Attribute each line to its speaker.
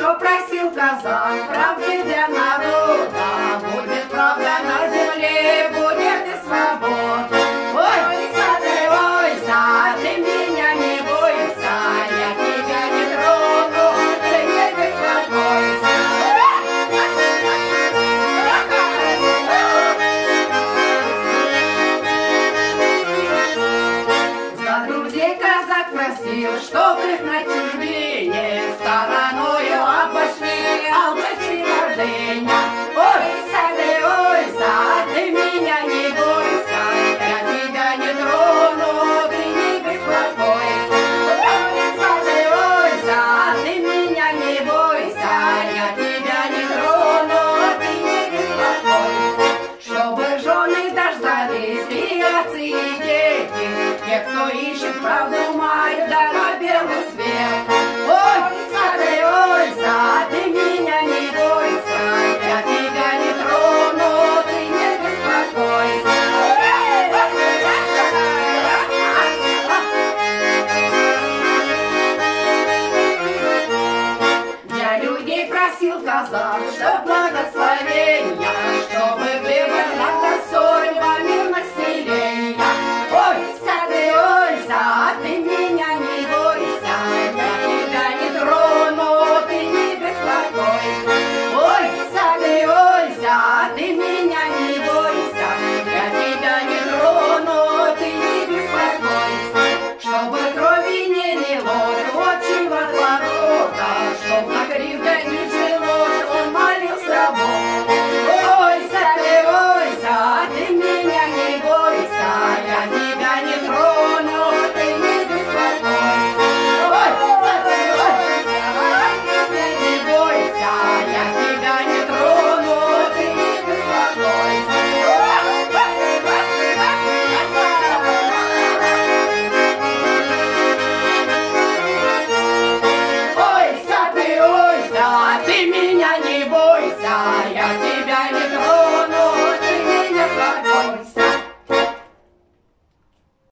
Speaker 1: что просил казак, правды для народа. Будет правда на земле, будет и свобода. Ой, ты меня не бойся, я тебя не трону, ты не беспокойся. За друзей казак просил, чтоб их на чужбине стороною обошли, обошли гордыня. Ой, ты меня не бойся, я тебя не трону, ты не беспокойся. Ой, ты меня не бойся, я тебя не трону, ты не беспокойся. Чтобы жены дождались и отцы, и дети, те, кто ищет правду, мать, да на белый свет. Ой, ты меня не бойся, я тебя не трону, ты не беспокойся. Я людей просил казак, чтоб благословения, чтобы было над судьба мирных селения. Ой, ты меня не бойся, я тебя не трону, ты не беспокойся. Ой, ты меня не бойся, я тебя не трону, ты не беспокойся. Чтобы крови не лилось отчего дворота, чтоб на кривде не жилось, он молился Богу. Ой, ты меня не бойся, я тебя не трону, ты не беспокойся. Ой, ты не бойся, я тебя не трону, ты не беспокойся. Ой, ты меня не бойся, я тебя